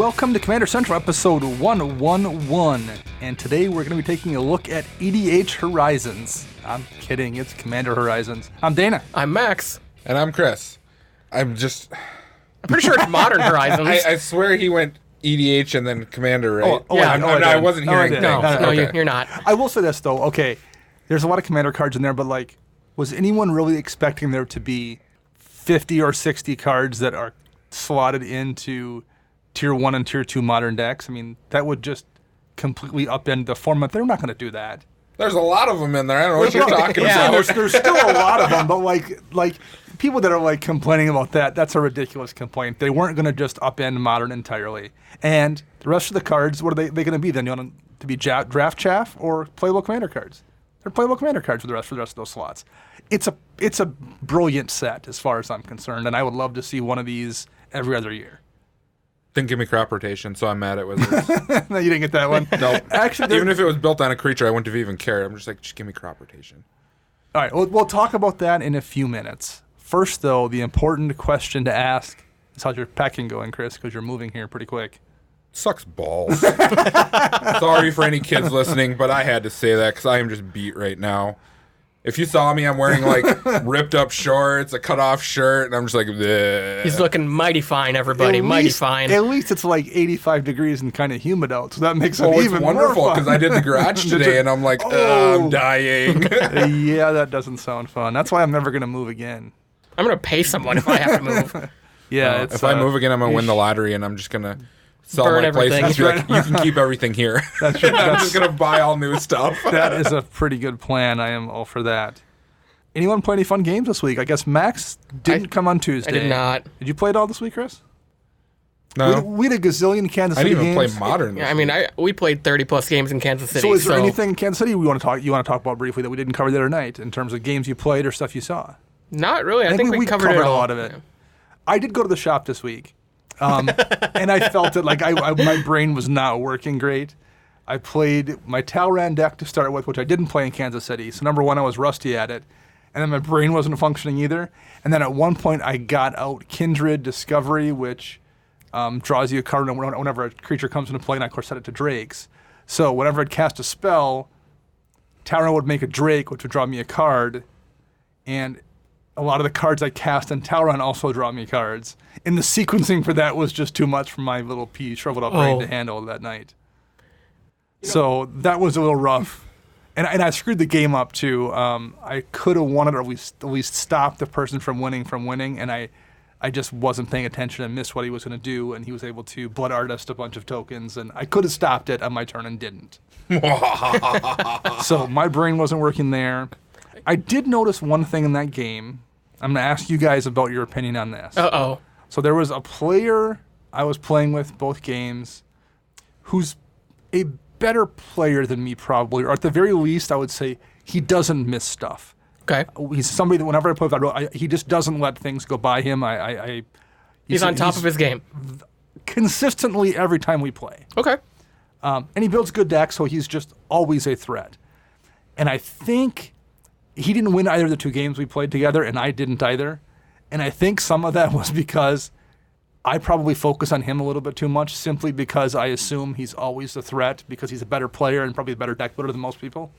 welcome to Commander Central episode 111. And today we're going to be taking a look at EDH Horizons. I'm kidding, it's Commander Horizons. I'm Dana. I'm Max. And I'm Chris. I'm pretty sure it's Modern Horizons. I swear he went EDH and then Commander, right? I wasn't hearing things. No, Okay. you're not. I will say this, though. Okay, there's a lot of Commander cards in there, but, was anyone really expecting there to be 50 or 60 cards that are slotted into Tier 1 and Tier 2 Modern decks? I mean, that would just completely upend the format. They're not going to do that. There's a lot of them in there. I don't know what you're talking Yeah, about. there's still a lot of them, but like people that are complaining about that's a ridiculous complaint. They weren't going to just upend Modern entirely. And the rest of the cards, what are they going to be then? You want them to be draft chaff or playable Commander cards? They're playable Commander cards for the rest of those slots. It's a brilliant set as far as I'm concerned, and I would love to see one of these every other year. Didn't give me crop rotation, so I'm mad at Wizards. No, you didn't get that one. No. Actually, even if it was built on a creature, I wouldn't have even cared. I'm just like, just give me crop rotation. All right, we'll talk about that in a few minutes. First, though, the important question to ask is how's your packing going, Chris, because you're moving here pretty quick. Sucks balls. Sorry for any kids listening, but I had to say that because I am just beat right now. If you saw me, I'm wearing ripped up shorts, a cut off shirt, and I'm just like, bleh. He's looking mighty fine, everybody. Mighty fine. At least it's 85 degrees and kind of humid out, so that makes it even wonderful because I did the garage today, and I'm like, I'm dying. Yeah, that doesn't sound fun. That's why I'm never going to move again. I'm going to pay someone if I have to move. Yeah, if I move again, I'm going to win the lottery, and I'm just going to sell burn my place everything. and be like, you can keep everything here. I'm just going to buy all new stuff. That is a pretty good plan. I am all for that. Anyone play any fun games this week? I guess Max didn't come on Tuesday. I did not. Did you play it all this week, Chris? No. We had a gazillion Kansas City I didn't even games. play Modern. Yeah, I mean, we played 30-plus games in Kansas City. So is there anything in Kansas City you want to talk about briefly that we didn't cover the other night in terms of games you played or stuff you saw? Not really. I think we covered a all. lot of it. Yeah. I did go to the shop this week, and I felt it my brain was not working great. I played my Talran deck to start with, which I didn't play in Kansas City. So number one, I was rusty at it. And then my brain wasn't functioning either. And then at one point, I got out Kindred Discovery, which draws you a card whenever a creature comes into play, and I, of course, set it to Drakes. So whenever I'd cast a spell, Talron would make a Drake, which would draw me a card. And a lot of the cards I cast in Talron also draw me cards. And the sequencing for that was just too much for my little pea shriveled up brain to handle that night. So that was a little rough. And I screwed the game up, too. I could have won it or at least stopped the person from winning, and I just wasn't paying attention and missed what he was going to do, and he was able to Blood Artist a bunch of tokens, and I could have stopped it on my turn and didn't. So my brain wasn't working there. I did notice one thing in that game. I'm going to ask you guys about your opinion on this. Uh-oh. So there was a player I was playing with both games who's a better player than me probably, or at the very least I would say he doesn't miss stuff. Okay. He's somebody that whenever I play with that, he just doesn't let things go by him. He's on top of his game. Consistently every time we play. Okay. And he builds good decks, so he's just always a threat. And I think he didn't win either of the two games we played together, and I didn't either. And I think some of that was because I probably focus on him a little bit too much simply because I assume he's always a threat because he's a better player and probably a better deck builder than most people.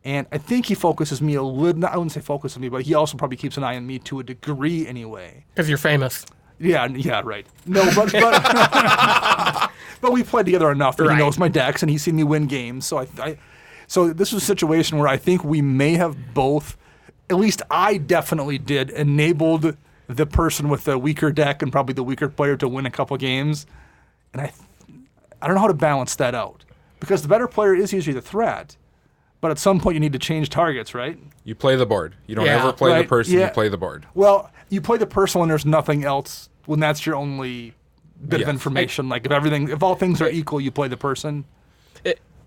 And I think he focuses me a little, I wouldn't say focuses me, but he also probably keeps an eye on me to a degree anyway. Because you're famous. Yeah, right. No, but but we played together enough that he knows my decks and he's seen me win games. So so this was a situation where I think we may have both, at least I definitely did, enabled the person with the weaker deck and probably the weaker player to win a couple games. And I don't know how to balance that out. Because the better player is usually the threat, but at some point you need to change targets, right? You play the board. You don't ever play the person, you play the board. Well, you play the person when there's nothing else, when that's your only bit of information. If all things are equal, you play the person.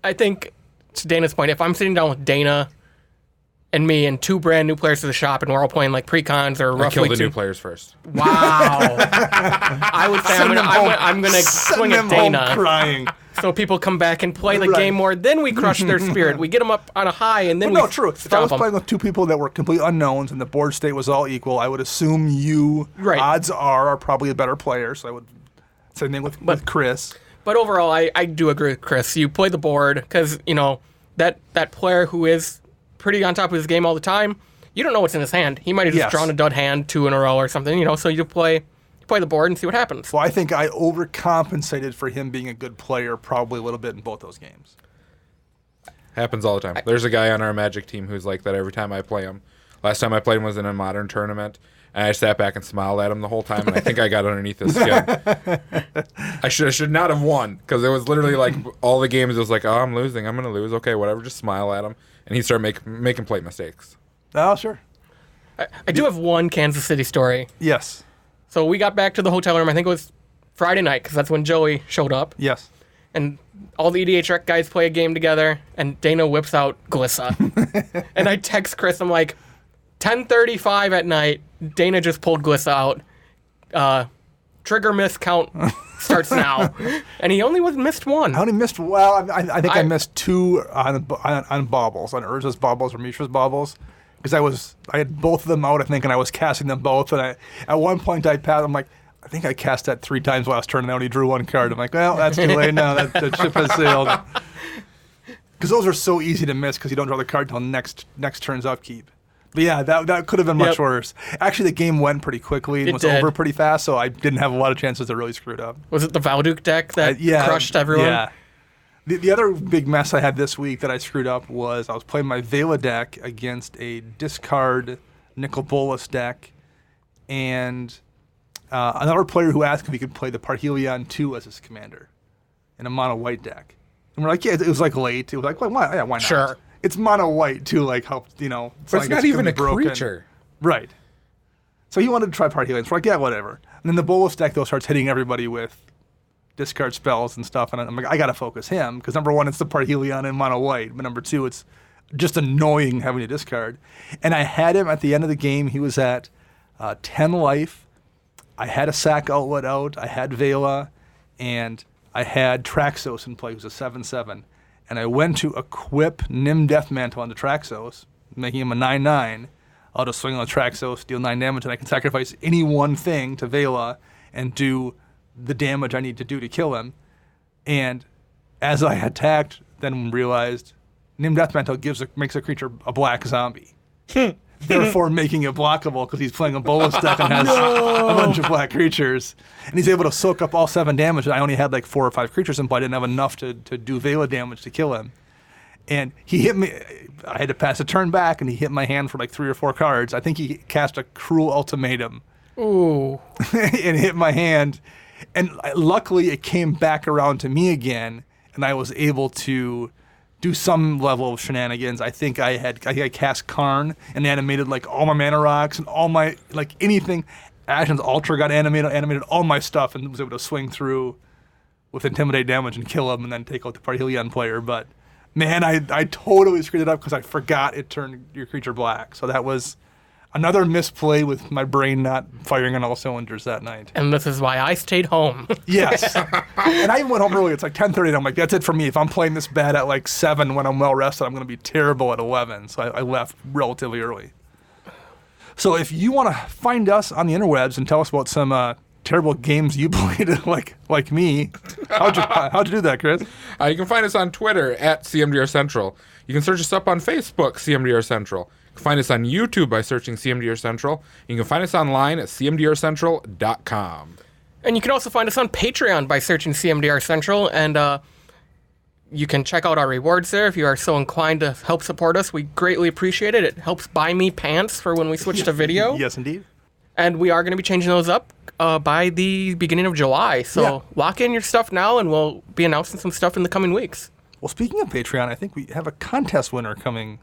I think, to Dana's point, if I'm sitting down with Dana and me and two brand new players to the shop, and we're all playing precons or roughly kill the new players first. Wow. I would say I'm gonna swing at Dana. Crying. So people come back and play the game more. Then we crush their spirit. We get them up on a high, and then true. If I was playing with two people that were complete unknowns and the board state was all equal, I would assume you, odds are probably a better player. So I would Same thing with Chris. But overall, I do agree with Chris. You play the board because, that player who is pretty on top of his game all the time, you don't know what's in his hand. He might have just drawn a dud hand 2 in a row or something, so you play the board and see what happens. Well, I think I overcompensated for him being a good player probably a little bit in both those games. Happens all the time. There's a guy on our Magic team who's like that every time I play him. Last time I played him was in a Modern tournament, and I sat back and smiled at him the whole time, and I think I got underneath his skin. I should not have won, because it was literally like all the games, it was like, oh, I'm losing, I'm going to lose, okay, whatever, just smile at him. And he started making plate mistakes. Oh, sure. I do have one Kansas City story. Yes. So we got back to the hotel room, I think it was Friday night, because that's when Joey showed up. Yes. And all the EDH Rec guys play a game together, and Dana whips out Glissa. And I text Chris, I'm like, 10:35 at night, Dana just pulled Glissa out. Trigger miss count starts now. And he only missed one. I only missed, I think I missed 2 on baubles, on Urza's baubles or Mishra's baubles. Because I had both of them out, I think, and I was casting them both. And at one point I'm like, I think I cast that 3 times last turn and I only drew 1 card. I'm like, well, that's too late now. That ship has sailed. Because those are so easy to miss because you don't draw the card until next turn's upkeep. But yeah, that could have been much worse. Actually, the game went pretty quickly and was over pretty fast, so I didn't have a lot of chances to really screw it up. Was it the Valduk deck that crushed everyone? Yeah. The other big mess I had this week that I screwed up was I was playing my Vela deck against a discard Nicol Bolas deck, and another player who asked if he could play the Parhelion 2 as his commander in a mono white deck. And we're like, yeah, it was like late. It was like, well, why not? Sure. It's mono white too, like how it's but it's not even a creature. Right. So he wanted to try Parhelion. So we're like, yeah, whatever. And then the Bolas deck though starts hitting everybody with discard spells and stuff, and I'm like, I gotta focus him because number 1, it's the Parhelion in mono white, but number 2, it's just annoying having to discard. And I had him at the end of the game. He was at 10 life. I had a sack outlet out. I had Vela, and I had Traxos in play. It was a 7/7, and I went to equip Nim Deathmantle onto Traxos, making him a 9/9. I'll just swing on the Traxos, deal 9 damage, and I can sacrifice any one thing to Vela and do the damage I need to do to kill him. And as I attacked, then realized Nim Deathmantle makes a creature a black zombie. Therefore making it blockable because he's playing a Bolas deck and has a bunch of black creatures. And he's able to soak up all 7 damage. And I only had like 4 or 5 creatures in play. I didn't have enough to do Vela damage to kill him. And he hit me. I had to pass a turn back, and he hit my hand for like 3 or 4 cards. I think he cast a Cruel Ultimatum. Ooh. And hit my hand. And luckily, it came back around to me again, and I was able to do some level of shenanigans. I think I cast Karn and animated like all my mana rocks and all my anything. Ashen's Ultra got animated all my stuff, and was able to swing through with Intimidate damage and kill him, and then take out the Parhelion player. But man, I totally screwed it up because I forgot it turned your creature black. So that was another misplay with my brain not firing on all cylinders that night. And this is why I stayed home. Yes. And I even went home early. It's like 10:30, and I'm like, that's it for me. If I'm playing this bad at like 7 when I'm well rested, I'm going to be terrible at 11. So I left relatively early. So if you want to find us on the interwebs and tell us about some terrible games you played like me, how'd you do that, Chris? You can find us on Twitter at CMDR Central. You can search us up on Facebook, CMDR Central. You can find us on YouTube by searching CMDR Central. You can find us online at cmdrcentral.com. And you can also find us on Patreon by searching CMDR Central. And you can check out our rewards there if you are so inclined to help support us. We greatly appreciate it. It helps buy me pants for when we switch to video. Yes, indeed. And we are going to be changing those up by the beginning of July. So lock in your stuff now, and we'll be announcing some stuff in the coming weeks. Well, speaking of Patreon, I think we have a contest winner coming.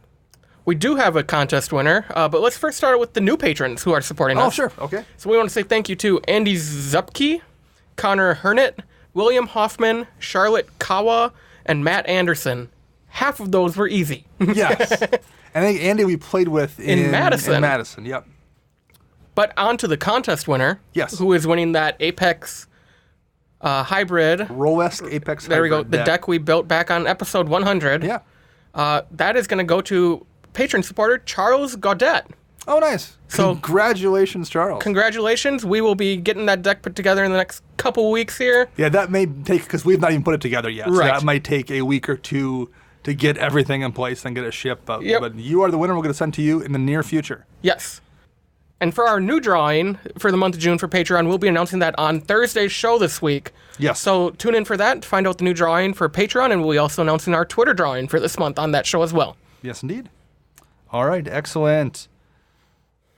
We do have a contest winner, but let's first start with the new patrons who are supporting us. Oh, sure. Okay. So we want to say thank you to Andy Zupke, Connor Hernett, William Hoffman, Charlotte Kawa, and Matt Anderson. Half of those were easy. Yes. I think Andy we played with in Madison. In Madison, yep. But on to the contest winner. Yes. Who is winning that Apex hybrid. Rolesk Apex There we go. hybrid The deck we built back on episode 100. Yeah. That is going to go to patron supporter Charles Gaudet. Oh, nice. So- Congratulations, Charles. Congratulations. We will be getting that deck put together in the next couple weeks here. Yeah, that may take, because we've not even put it together yet. So Right. that might take a week or two to get everything in place and get it shipped. But, Yep. but you are the winner. We're going to send to you in the near future. Yes. And for our new drawing for the month of June for Patreon, we'll be announcing that on Thursday's show this week. Yes. So tune in for that to find out the new drawing for Patreon, and we'll be also announcing our Twitter drawing for this month on that show as well. Yes, indeed. All right, excellent.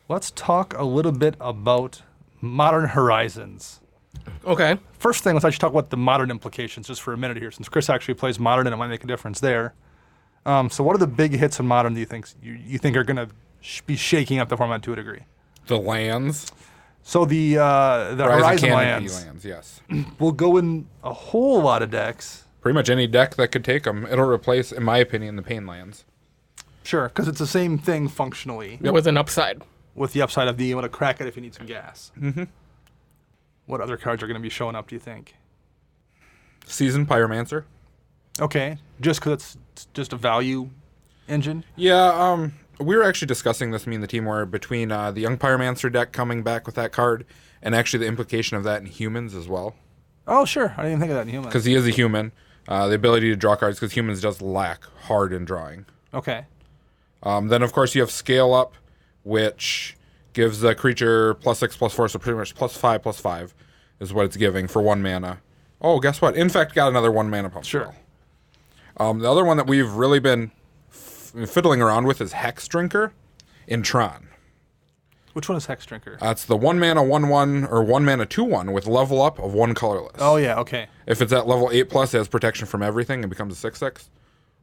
Let's talk a little bit about Modern Horizons. Okay. First thing, let's actually talk about the Modern implications just for a minute here, since Chris actually plays Modern and it might make a difference there. So what are the big hits in Modern that you think are going to be shaking up the format to a degree? The lands. So the Horizon Canopy lands yes. will go in a whole lot of decks. Pretty much any deck that could take them. It'll replace, in my opinion, the Pain lands. Sure, because it's the same thing functionally, With an upside. with the upside of being able to crack it if you need some gas. Mm-hmm. What other cards are going to be showing up, do you think? Seasoned Pyromancer. Okay, just because it's just a value engine? Yeah, we were actually discussing this, me and the team were between the Young Pyromancer deck coming back with that card, and actually the implication of that in humans as well. Oh, sure. I didn't even think of that in humans. Because he is a human. The ability to draw cards, because humans does lack hard in drawing. Okay. Then, of course, you have Scale Up, which gives the creature +6/+4, so pretty much +5/+5 is what it's giving for 1 mana. Oh, guess what? Infect got another 1 mana pump Sure. spell. The other one that we've really been fiddling around with is Hex Drinker in Tron. Which one is Hex Drinker? It's the 1 mana 1/1 or 1 mana 2/1 with level up of 1 colorless. Oh, yeah, okay. If it's at level 8+, it has protection from everything and becomes a 6/6.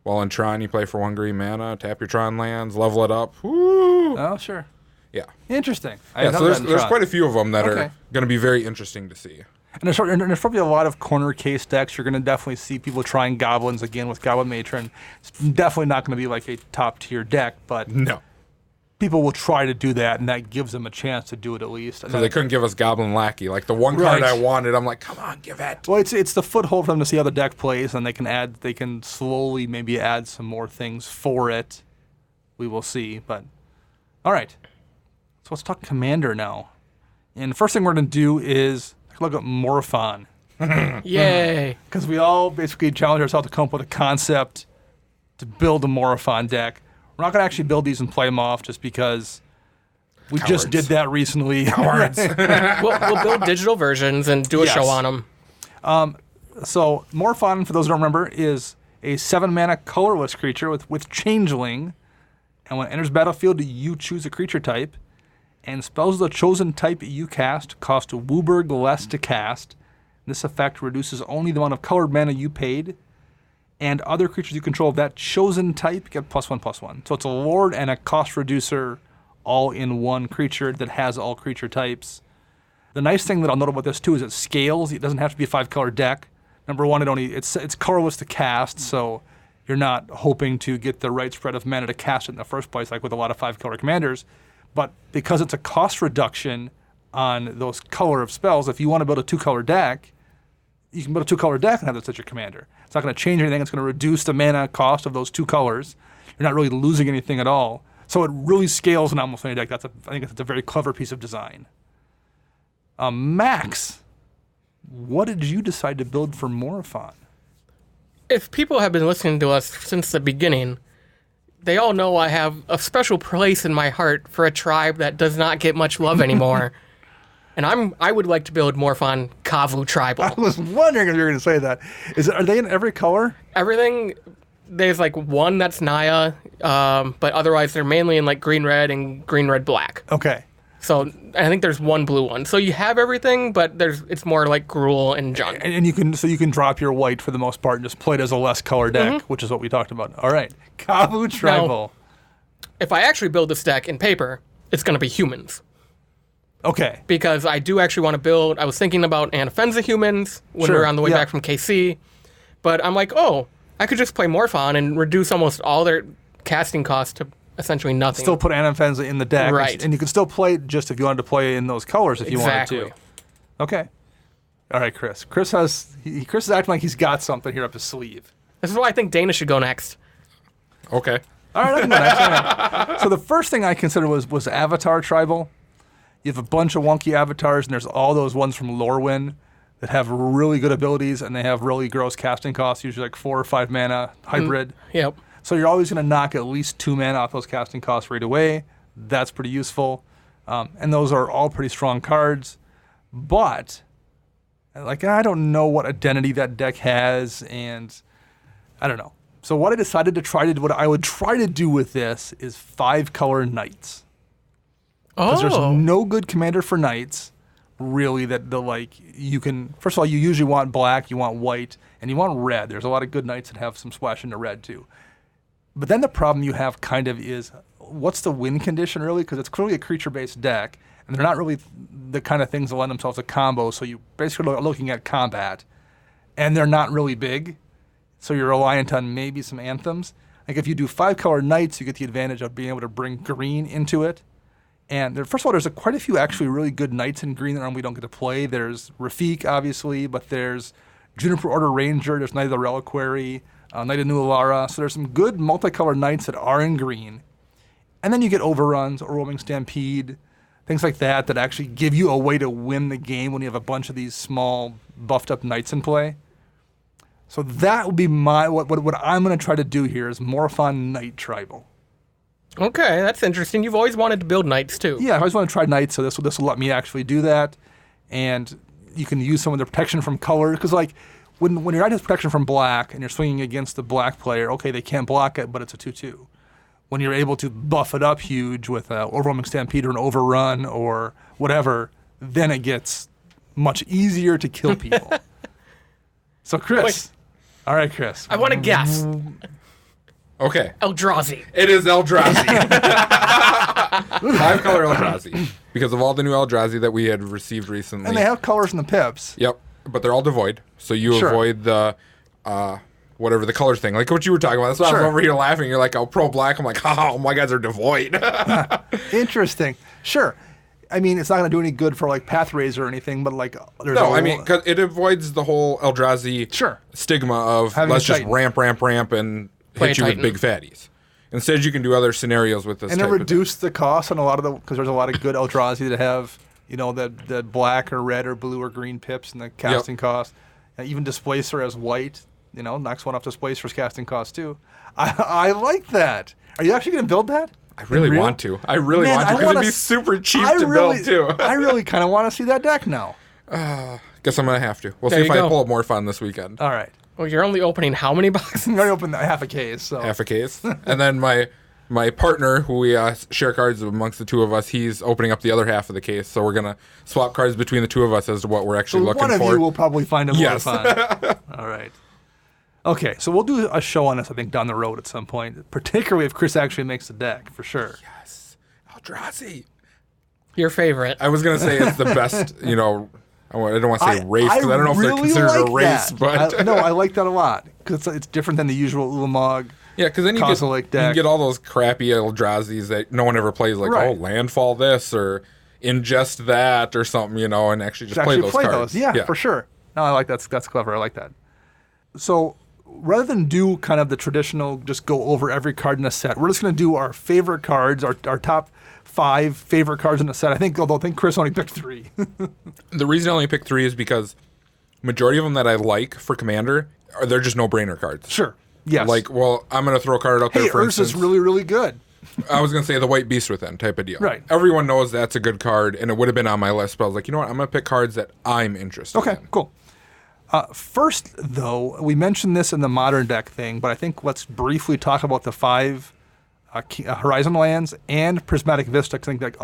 While in Tron, you play for 1 green mana, tap your Tron lands, level it up. Woo! Oh, sure. Yeah. Interesting. Yeah, so there's quite a few of them that Okay. are going to be very interesting to see. And there's probably a lot of corner case decks. You're going to definitely see people trying Goblins again with Goblin Matron. It's definitely not going to be like a top-tier deck, but No. people will try to do that, and that gives them a chance to do it at least. So they couldn't give us Goblin Lackey. Like the one card Right. I wanted, I'm like, come on, give it. Well, it's the foothold for them to see how the deck plays, and they can slowly maybe add some more things for it. We will see, but all right. So let's talk Commander now. And the first thing we're going to do is look at Morophon, Yay. because we all basically challenge ourselves to come up with a concept to build a Morophon deck. We're not going to actually build these and play them off just because we just Cowards. did that recently. Cards. We'll build digital versions and do a Yes. show on them. So Morophon, for those who don't remember, is a 7-mana colorless creature with Changeling. And when it enters battlefield, you choose a creature type. And spells of the chosen type you cast cost a Wooburg less to cast. This effect reduces only the amount of colored mana you paid. And other creatures you control of that chosen type get +1/+1. So it's a Lord and a cost reducer all in one creature that has all creature types. The nice thing that I'll note about this too is it scales. It doesn't have to be a 5-color deck. Number one, it's colorless to cast, so you're not hoping to get the right spread of mana to cast it in the first place, like with a lot of 5-color commanders. But because it's a cost reduction on those color of spells, if you want to build a 2-color deck, you can build a 2-color deck and have that as your commander. It's not going to change anything. It's going to reduce the mana cost of those 2 colors. You're not really losing anything at all. So it really scales in almost any deck. I think that's a very clever piece of design. Max, what did you decide to build for Morophon? If people have been listening to us since the beginning, they all know I have a special place in my heart for a tribe that does not get much love anymore. And I would like to build Morophon Kavu Tribal. I was wondering if you were going to say that. Are they in every color? Everything, there's like one that's Naya, but otherwise they're mainly in like green-red and green-red-black. Okay. So I think there's one blue one. So you have everything, but it's more like Gruul and junk. And you can drop your white for the most part and just play it as a less color deck, which is what we talked about. All right. Kavu Tribal. If I actually build this deck in paper, it's going to be humans. Okay. Because I do actually want to build, I was thinking about Anafenza humans when we Sure, were on the way yeah. back from KC. But I'm like, I could just play Morophon and reduce almost all their casting costs to essentially nothing. Still put Anafenza in the deck. Right. And you can still play it just if you wanted to play in those colors if you wanted to. Exactly. Okay. All right, Chris. Chris is acting like he's got something here up his sleeve. This is why I think Dana should go next. Okay. All right, I can go next. All right. So the first thing I considered was Avatar Tribal. You have a bunch of wonky avatars, and there's all those ones from Lorwyn that have really good abilities, and they have really gross casting costs, usually like 4 or 5 mana hybrid. Yep. So you're always going to knock at least 2 mana off those casting costs right away. That's pretty useful. And those are all pretty strong cards. But, like, I don't know what identity that deck has, and I don't know. So what I would try to do with this is 5-color Knights. Because there's no good commander for Knights, really, you can... First of all, you usually want black, you want white, and you want red. There's a lot of good Knights that have some splash into red, too. But then the problem you have kind of is, what's the win condition, really? Because it's clearly a creature-based deck, and they're not really the kind of things that lend themselves to combo, so you basically are looking at combat, and they're not really big, so you're reliant on maybe some anthems. Like, if you do 5-color Knights, you get the advantage of being able to bring green into it. And first of all, there's quite a few actually really good Knights in green that we don't get to play. There's Rafik, obviously, but there's Juniper Order Ranger, there's Knight of the Reliquary, Knight of New Alara. So there's some good multicolored Knights that are in green. And then you get Overruns, Overwhelming Stampede, things like that actually give you a way to win the game when you have a bunch of these small, buffed-up Knights in play. So that would be what I'm going to try to do here is Morophon Knight Tribal. Okay, that's interesting. You've always wanted to build Knights, too. Yeah, I always want to try Knights, so this will let me actually do that. And you can use some of the protection from color. Because, like, when your Knight has protection from black and you're swinging against the black player, okay, they can't block it, but it's a 2/2. When you're able to buff it up huge with an Overwhelming Stampede or an Overrun or whatever, then it gets much easier to kill people. So, Chris. Wait. All right, Chris. I want to guess. Okay. Eldrazi. It is Eldrazi. 5-color Eldrazi. Because of all the new Eldrazi that we had received recently. And they have colors in the pips. Yep. But they're all devoid. So you avoid the, whatever the color thing. Like what you were talking about. That's why I was over here laughing. You're like, oh, pro-black. I'm like, oh, my guys are devoid. Interesting. Sure. I mean, it's not going to do any good for, like, Pathrays or anything, but, like, there's No, I mean, because it avoids the whole Eldrazi stigma of let's just ramp, and hit you with big fatties. Instead, you can do other scenarios with this. And it reduced the cost on a lot of because there's a lot of good Eldrazi that have, the black or red or blue or green pips and the casting cost. And even Displacer as white, knocks one off Displacer's casting cost too. I like that. Are you actually going to build that? I really want to. I really want to because it'd be super cheap to build too. I really kind of want to see that deck now. Guess I'm going to have to. We'll see if I pull up more fun this weekend. All right. Well, you're only opening how many boxes? I'm going to open half a case. So. Half a case. And then my partner, who we share cards amongst the two of us, he's opening up the other half of the case. So we're going to swap cards between the two of us as to what we're actually looking for. One of you will probably find it more fun. All right. Okay, so we'll do a show on this, I think, down the road at some point, particularly if Chris actually makes the deck, for sure. Yes. Eldrazi. Your favorite. I was going to say it's the best, I don't want to say race, because I don't know if they're considered a race, but... No, I like that a lot, because it's different than the usual Ulamog. Yeah, because then you can get all those crappy Eldrazi's that no one ever plays, like, landfall this, or ingest that, or something, and actually just play those cards. Yeah, for sure. No, I like that. That's clever. I like that. So... rather than do kind of the traditional, just go over every card in a set, we're just going to do our favorite cards, our top 5 favorite cards in a set. I think Chris only picked 3. The reason I only picked 3 is because majority of them that I like for Commander, they're just no-brainer cards. Sure. Yes. Like, well, I'm going to throw a card out there, for instance. Urza's really, really good. I was going to say the White Beast Within type of deal. Right. Everyone knows that's a good card, and it would have been on my list, but I was like, you know what? I'm going to pick cards that I'm interested in. Okay, cool. First, though, we mentioned this in the modern deck thing, but I think let's briefly talk about the 5 Horizon lands and Prismatic Vista, because I think that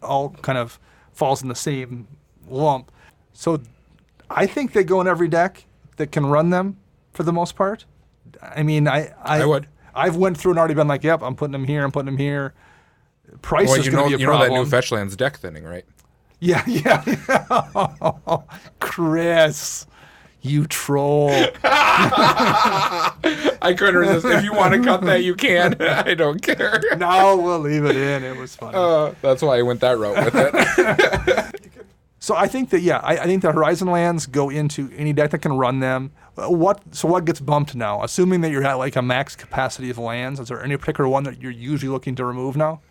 all kind of falls in the same lump. So I think they go in every deck that can run them for the most part. I mean, I would. I've went through and already been like, yep, I'm putting them here, I'm putting them here. Price is going to be a problem. You know that new fetch land's deck thinning, right? Yeah. Chris. You troll. I couldn't resist. If you want to cut that, you can. I don't care. No, we'll leave it in. It was funny. That's why I went that route with it. So I think that, I think the Horizon lands go into any deck that can run them. what gets bumped now? Assuming that you're at like a max capacity of lands, is there any particular one that you're usually looking to remove now?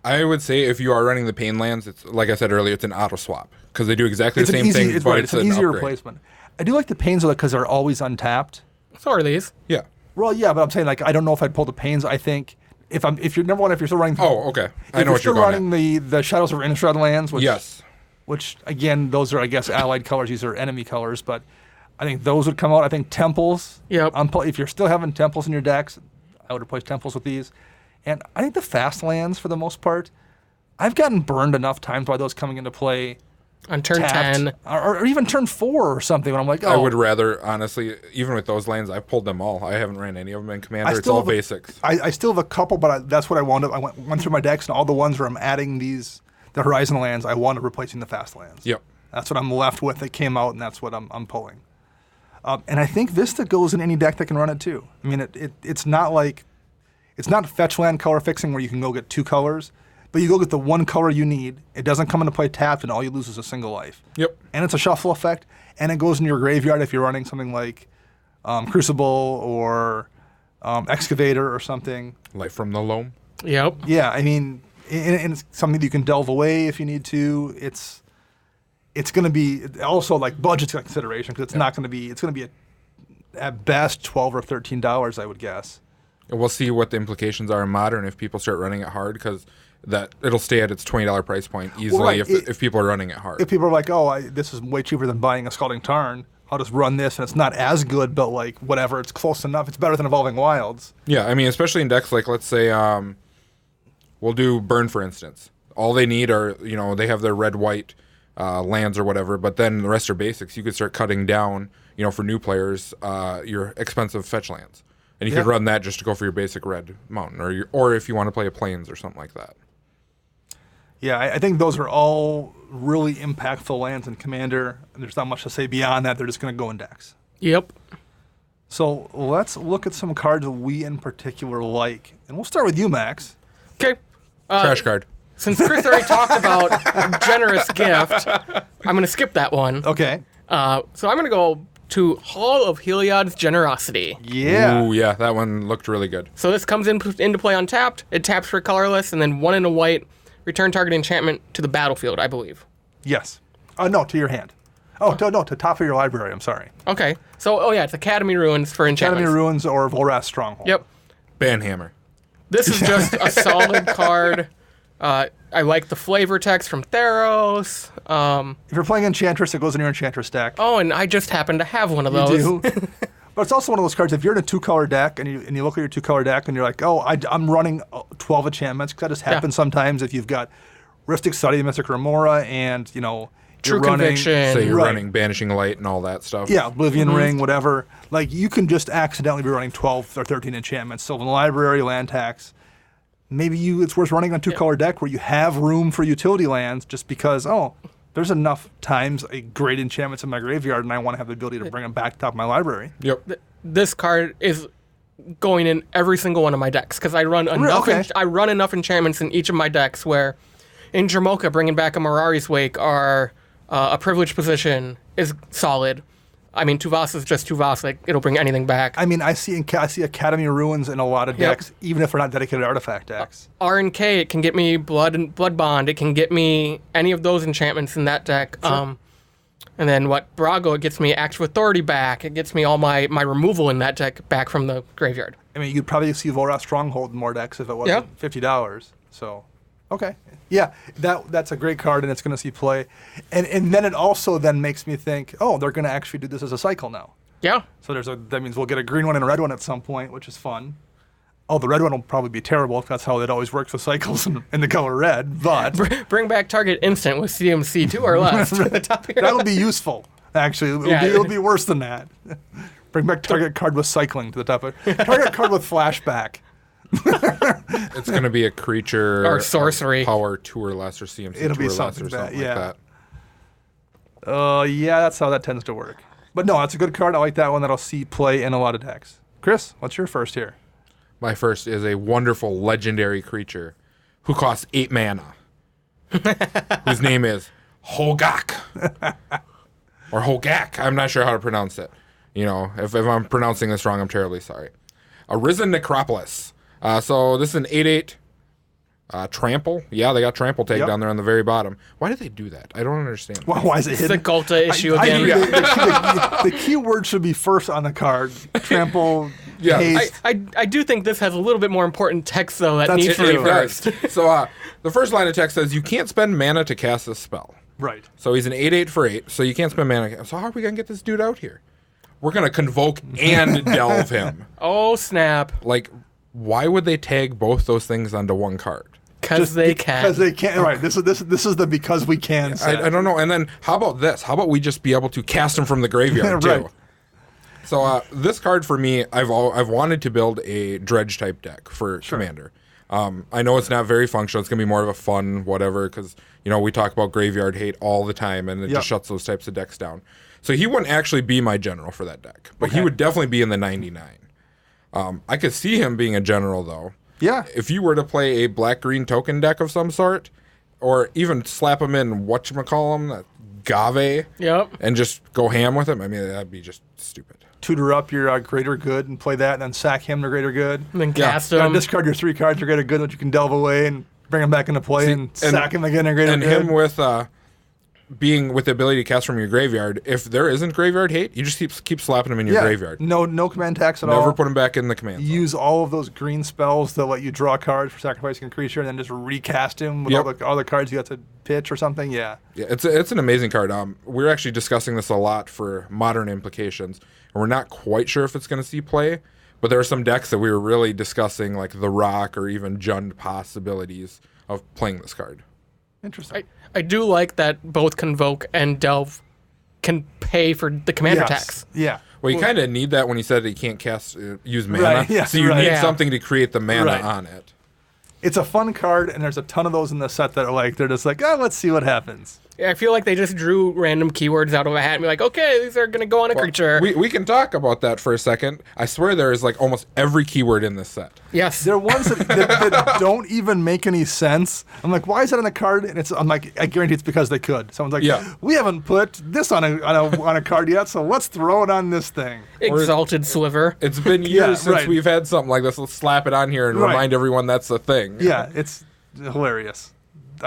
I would say if you are running the pain lands, it's like I said earlier, it's an auto swap because they do exactly the same thing. It's an easier replacement. I do like the pains of it because they're always untapped. So are these. Yeah. Well, yeah, but I'm saying like I don't know if I'd pull the pains. I think if you're still running. Oh, okay. I know what you're running the Shadows of Innistrad lands. Yes. Which again, those are I guess allied colors. These are enemy colors, but I think those would come out. I think temples. Yep. If you're still having temples in your decks, I would replace temples with these. And I think the fast lands, for the most part, I've gotten burned enough times by those coming into play. On turn tapped, 10. or even turn 4 or something, when I'm like, oh. I would rather, honestly, even with those lands, I've pulled them all. I haven't ran any of them in Commander. It's all basics. I still have a couple, but that's what I wound up. I went through my decks, and all the ones where I'm adding the Horizon lands, I wound up replacing the fast lands. Yep. That's what I'm left with that came out, and that's what I'm pulling. And I think Vista goes in any deck that can run it too. I mean, it's not like it's not fetch land color fixing where you can go get 2 colors, but you go get the 1 color you need. It doesn't come into play tapped, and all you lose is a single life. Yep. And it's a shuffle effect, and it goes in your graveyard if you're running something like Crucible or Excavator or something. Life from the Loam. Yep. Yeah, I mean, and it's something that you can delve away if you need to. It's going to be also like budget consideration because it's not going to be. It's going to be at best $12 or $13, I would guess. And we'll see what the implications are in Modern if people start running it hard because that it'll stay at its $20 price point easily if people are running it hard. If people are like, oh, this is way cheaper than buying a Scalding Tarn, I'll just run this, and it's not as good, but like whatever, it's close enough. It's better than Evolving Wilds. Yeah, I mean, especially in decks like, let's say, we'll do Burn, for instance. All they need are, they have their red-white lands or whatever, but then the rest are basics. You could start cutting down, for new players, your expensive fetch lands. And you could run that just to go for your basic red mountain, or if you want to play a plains or something like that. Yeah, I think those are all really impactful lands in Commander. There's not much to say beyond that. They're just going to go in decks. Yep. So let's look at some cards that we in particular like. And we'll start with you, Max. Okay. Trash card. Since Chris already talked about a generous gift, I'm going to skip that one. Okay. So I'm going to go to Hall of Heliod's Generosity. Yeah. Ooh, yeah, that one looked really good. So this comes into play untapped. It taps for colorless, and then 1 and a white. Return target enchantment to the battlefield, I believe. Yes. No, to your hand. Oh, to top of your library. I'm sorry. Okay. So, it's Academy Ruins for enchantments. Academy Ruins or Volrath Stronghold. Yep. Banhammer. This is just a solid card. I like the flavor text from Theros. If you're playing Enchantress, it goes in your Enchantress deck. Oh, and I just happen to have one of those. You do. But it's also one of those cards, if you're in a 2-color deck and you look at your 2-color deck and you're like, oh, I'm running 12 enchantments, because that just happens sometimes if you've got Rhystic Study, Mystic Remora, and, True Conviction. So you're running Banishing Light and all that stuff. Yeah, Oblivion Ring, whatever. Like, you can just accidentally be running 12 or 13 enchantments. Sylvan Library, land tax. Maybe it's worth running on a 2-color deck where you have room for utility lands just because, there's enough times a great enchantment's in my graveyard and I want to have the ability to bring them back to top of my library. Yep. This card is going in every single one of my decks because I run enough. I run enough enchantments in each of my decks where, in Jamoka, bringing back a Mirari's Wake or a privileged position is solid. I mean, Tuvas is just Tuvas. Like, it'll bring anything back. I mean, I see Academy Ruins in a lot of decks, even if they're not dedicated artifact decks. R&K, it can get me Blood Bond. It can get me any of those enchantments in that deck. Sure. And then Brago, it gets me Active Authority back. It gets me all my removal in that deck back from the graveyard. I mean, you'd probably see Volrath Stronghold in more decks if it wasn't $50. So, okay. Yeah, that's a great card, and it's going to see play. And then it also then makes me think, they're going to actually do this as a cycle now. Yeah. So that means we'll get a green one and a red one at some point, which is fun. Oh, the red one will probably be terrible if that's how it always works with cycles in the color red, but... Bring back target instant with CMC 2 or less. That'll be useful, actually. It'll be worse than that. Bring back target card with cycling to the top of it. Target card with flashback. It's going to be a creature or sorcery power 2 or less or CMC 2 or less or something like that. That's how that tends to work. But no, that's a good card. I like that one. That'll see play in a lot of decks. Chris, what's your first here? My first is a wonderful legendary creature who costs 8 mana. Whose name is Hogak. Or Hogak. I'm not sure how to pronounce it. You know, if I'm pronouncing this wrong, I'm terribly sorry. Arisen Necropolis. So this is an 8/8 trample. Yeah, they got trample tag down there on the very bottom. Why did they do that? I don't understand. Well, why is it It's hidden? the Golta issue again. The key word should be first on the card. Trample, haste. I do think this has a little bit more important text, though, that That's needs to be true. first. So the first line of text says, you can't spend mana to cast this spell. Right. So he's an 8/8 for 8, so you can't spend mana. So how are we going to get this dude out here? We're going to convoke and delve him. Oh, snap. Like, why would they tag both those things onto one card? Because they can. Because they can. Right. This is the because we can set. I don't know. And then how about this? How about we just be able to cast him from the graveyard Right. too? So this card for me, I've wanted to build a dredge type deck for Commander. I know it's not very functional. It's gonna be more of a fun whatever because we talk about graveyard hate all the time, and it just shuts those types of decks down. So he wouldn't actually be my general for that deck, but he would definitely be in the 99. I could see him being a general though. Yeah. If you were to play a black-green token deck of some sort, or even slap him in whatchamacallem, Gave, and just go ham with him, I mean, that'd be just stupid. Tutor up your Greater Good and play that, and then sack him to Greater Good. And then cast And him. discard your 3 cards to Greater Good that you can delve away and bring him back into play and sack him again to Greater And Good. him with being with the ability to cast from your graveyard, if there isn't graveyard hate, you just keep slapping him in your graveyard. No command tax at all. Never put him back in the command zone. Use all of those green spells that let you draw cards for sacrificing a creature, and then just recast him with all the cards you got to pitch or something. Yeah, it's an amazing card. We're actually discussing this a lot for modern implications, and we're not quite sure if it's going to see play. But there are some decks that we were really discussing, like the Rock or even Jund possibilities of playing this card. interesting. I do like that both Convoke and Delve can pay for the commander tax. Yeah. Well, you kind of need that when you said that you can't use mana. Right, yeah, so you right. need Yeah. something to create the mana Right. on it. It's a fun card, and there's a ton of those in the set that are they're just like, let's see what happens. I feel like they just drew random keywords out of a hat and be like, okay, these are going to go on a creature. We can talk about that for a second. I swear there is like almost every keyword in this set. Yes. There are ones that don't even make any sense. I'm like, why is that on the card? And I'm like, I guarantee it's because they could. Someone's like, we haven't put this on a card yet, so let's throw it on this thing. Exalted Sliver. It's been years since right. we've had something like this. Let's slap it on here and Right. remind everyone that's the thing. Yeah, it's hilarious.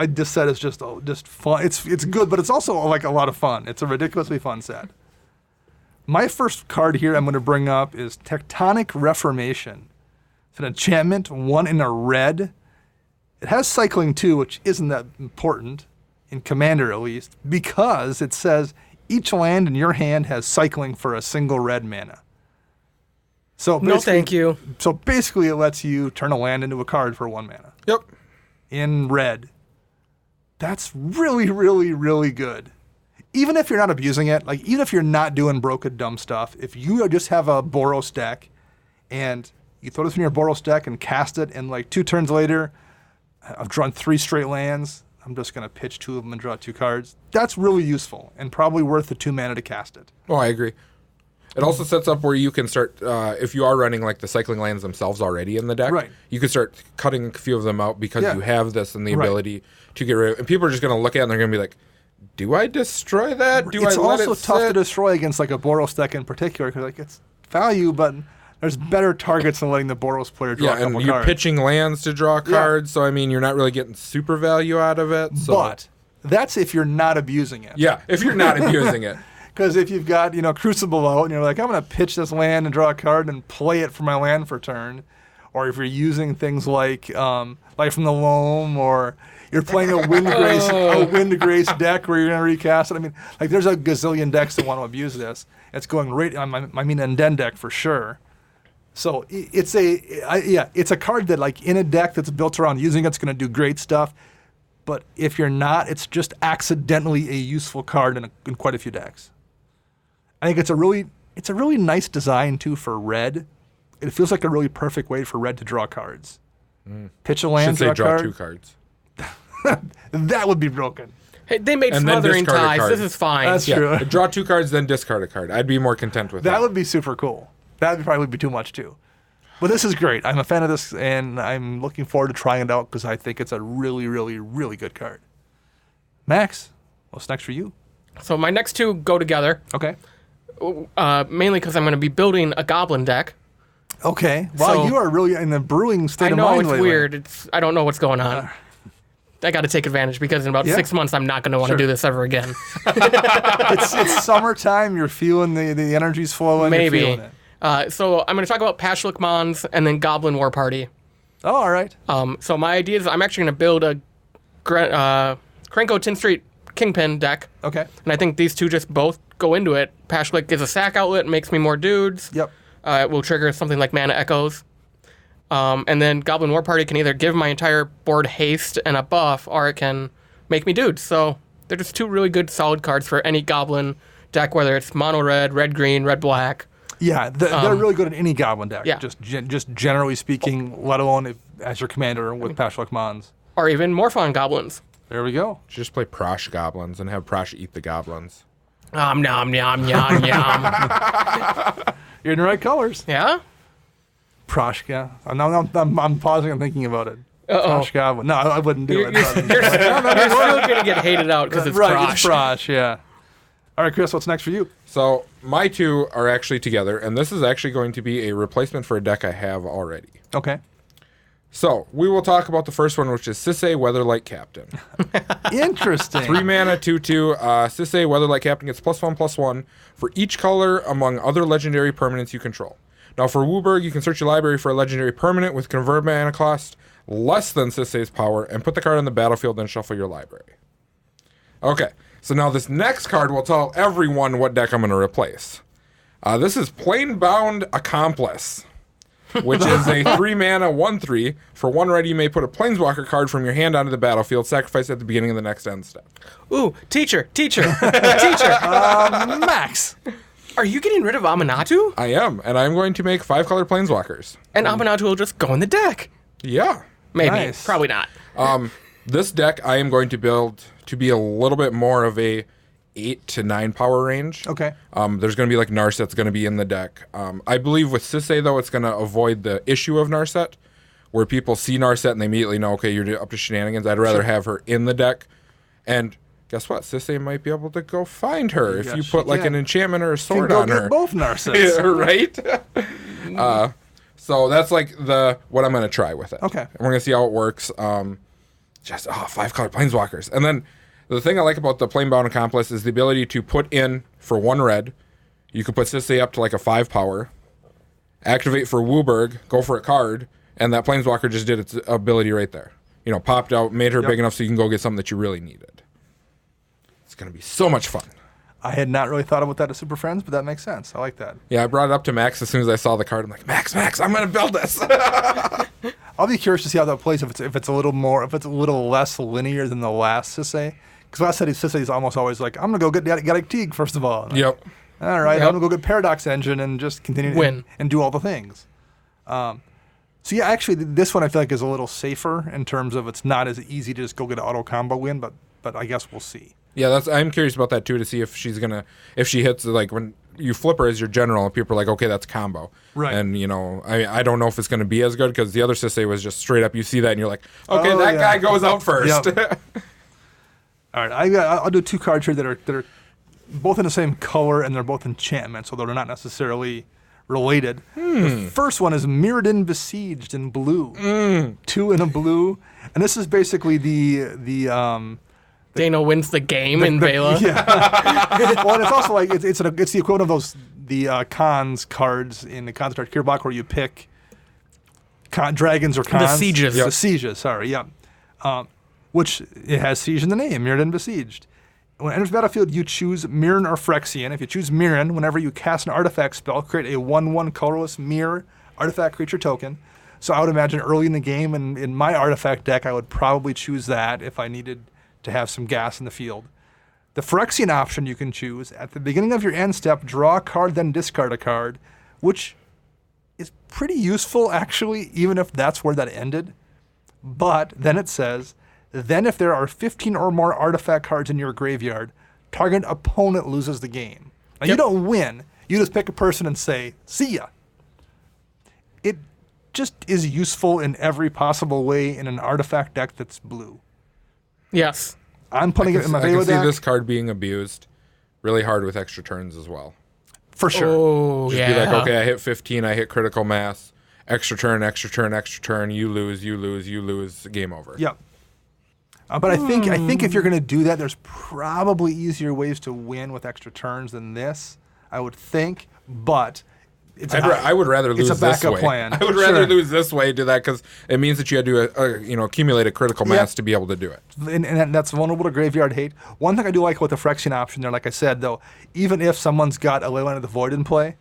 This set is just fun. It's good, but it's also like a lot of fun. It's a ridiculously fun set. My first card here I'm going to bring up is Tectonic Reformation. It's an enchantment, 1 in a red. It has cycling too, which isn't that important, in Commander at least, because it says each land in your hand has cycling for a single red mana. So No, thank you. So basically it lets you turn a land into a card for 1 mana. Yep. In red. That's really, really, really good. Even if you're not abusing it, like even if you're not doing broken dumb stuff, if you just have a Boros deck and you throw this in your Boros deck and cast it, and like 2 turns later, I've drawn 3 straight lands, I'm just going to pitch 2 of them and draw 2 cards. That's really useful and probably worth the 2 mana to cast it. Oh, I agree. It also sets up where you can start, if you are running like the cycling lands themselves already in the deck, Right. you can start cutting a few of them out because Yeah. you have this and the Right. ability to get rid of it. And people are just going to look at it and they're going to be like, do I destroy that? Do It's I let also it tough to sit? destroy against like a Boros deck in particular because like it's value, but there's better targets than letting the Boros player draw a Yeah, couple and you're cards. pitching lands to draw cards, so I mean, you're not really getting super value out of it. So. But that's if you're not abusing it. Yeah, if you're not abusing it. Because if you've got, Crucible out and you're like, I'm going to pitch this land and draw a card and play it for my land for turn, or if you're using things like Life from the Loam, or you're playing a Wind Grace deck where you're going to recast it. I mean, like there's a gazillion decks that want to abuse this. It's going right on Nden deck for sure. So it's a card that like in a deck that's built around using it's going to do great stuff. But if you're not, it's just accidentally a useful card in quite a few decks. I think it's a really nice design too for red. It feels like a really perfect way for red to draw cards. Pitch a land, Should say draw a draw card. 2 cards. That would be broken. Hey, they made And then Smothering discard a Ties. card. This is fine. That's Yeah, true. draw 2 cards, then discard a card. I'd be more content with that. That would be super cool. That would probably be too much too. But this is great. I'm a fan of this, and I'm looking forward to trying it out because I think it's a really, really, really good card. Max, what's next for you? So my next 2 go together. Okay. mainly because I'm going to be building a goblin deck. Okay. Wow, So- you are really in the brewing state I of know mind it's lately. weird. I don't know what's going on. I got to take advantage because in about Yeah. 6 months I'm not going to want to Sure. do this ever again. It's summertime. You're feeling the energy's flowing. You're Maybe. feeling it. So I'm going to talk about Pashlik Mons and then Goblin War Party. Oh, all right. So my idea is I'm actually going to build a Krenko Tin Street Kingpin deck. Okay. And I think these two just both go into it. Pashlik is a sack outlet, makes me more dudes. Yep. It will trigger something like Mana Echoes. And then Goblin War Party can either give my entire board haste and a buff, or it can make me dudes. So they're just two really good solid cards for any Goblin deck, whether it's mono red, red green, red black. Yeah, they're really good at any goblin deck. Yeah. Just generally speaking, let alone as your commander with Pashlik Mons. Or even Morphon Goblins. There we go. Just play Prosh goblins and have Prosh eat the goblins. Nom nom nom nom nom. You're in the right colors. Yeah? Proshka. I'm pausing and thinking about it. Uh-oh. Prosh goblin. No, I wouldn't do it. You're still going to get hated out because it's Right, Prosh. it's Prosh, yeah. All right, Chris, what's next for you? So my two are actually together, and this is actually going to be a replacement for a deck I have already. Okay. So we will talk about the first one, which is Sisay Weatherlight Captain. Interesting. 3 mana, 2/2. Sisay Weatherlight Captain gets +1/+1 for each color among other legendary permanents you control. Now for Wooburg, you can search your library for a legendary permanent with convert mana cost less than Sisay's power and put the card on the battlefield and shuffle your library. Okay, so now this next card will tell everyone what deck I'm going to replace. This is Planebound Accomplice, which is a 3 mana 1/3. For 1 red, you may put a Planeswalker card from your hand onto the battlefield, sacrifice at the beginning of the next end step. Ooh, teacher. Teacher. Max. Are you getting rid of Aminatu? I am, and I'm going to make 5-color Planeswalkers. And Aminatu will just go in the deck. Yeah. Maybe. Nice. Probably not. This deck I am going to build to be a little bit more of a 8 to 9 power range. Okay. There's going to be like Narset's going to be in the deck. I believe with Sisay, though, it's going to avoid the issue of Narset, where people see Narset and they immediately know, okay, you're up to shenanigans. I'd rather have her in the deck. And guess what? Sisay might be able to go find her if Yes, you she put like can. an enchantment or a Can sword go on get her. both Narcissisms. Yeah, right? So that's like what I'm going to try with it. Okay. And we're going to see how it works. 5-color Planeswalkers. And then the thing I like about the Planebound Accomplice is the ability to put in for 1 red. You could put Sisay up to like a 5 power, activate for Wooburg, go for a card, and that Planeswalker just did its ability right there. You know, popped out, made her big enough so you can go get something that you really needed. It's going to be so much fun. I had not really thought about that as Super Friends, but that makes sense. I like that. Yeah, I brought it up to Max as soon as I saw the card. I'm like, Max, I'm going to build this. I'll be curious to see how that plays if it's a little less linear than the last Sisay. Because last Sisay is almost always like, I'm gonna go get Gaddock Teague first of all. Like, Yep. All right, Yep. I'm gonna go get Paradox Engine and just continue Win. and do all the things. So yeah, actually, this one I feel like is a little safer in terms of it's not as easy to just go get an auto combo win, but I guess we'll see. Yeah, I'm curious about that too, to see if if she hits, like when you flip her as your general and people are like, okay, that's combo. Right. And you know, I don't know if it's going to be as good because the other Sisay was just straight up, you see that and you're like, okay, Oh, that yeah. guy goes out first. Yep. All right, I'll do 2 cards here that are both in the same color and they're both enchantments, although they're not necessarily related. The first one is Mirrodin Besieged in blue. 2 in a blue, and this is basically the Dana wins the game in Vela. Yeah. Well, and it's also like it's the equivalent of the cons cards in the Cons Cure block where you pick dragons or cons. sieges. The sieges. Sorry. Yeah. Which it has siege in the name. Mirrodin Besieged. When it enters the battlefield, you choose Mirren or Phyrexian. If you choose Mirren, whenever you cast an artifact spell, create a 1/1 colorless mirror artifact creature token. So I would imagine early in the game in my artifact deck, I would probably choose that if I needed to have some gas in the field. The Phyrexian option you can choose, at the beginning of your end step, draw a card, then discard a card, which is pretty useful actually, even if that's where that ended. But then it says, then if there are 15 or more artifact cards in your graveyard, target opponent loses the game. Now you don't win, you just pick a person and say, see ya. It just is useful in every possible way in an artifact deck that's blue. Yes. I'm putting it in my I can Vela see deck. this card being abused really hard with extra turns as well. For sure. Oh, Just yeah. be like, okay, I hit 15, I hit critical mass, extra turn, extra turn, extra turn, you lose, you lose, you lose, game over. Yep. But I think if you're going to do that, there's probably easier ways to win with extra turns than this, I would think. But I would rather lose it's a backup this way. plan. I would rather lose this way, do that, because it means that you had to accumulate a critical mass to be able to do it. And that's vulnerable to graveyard hate. One thing I do like with the Phyrexian option there, like I said, though, even if someone's got a Leyline of the Void in play,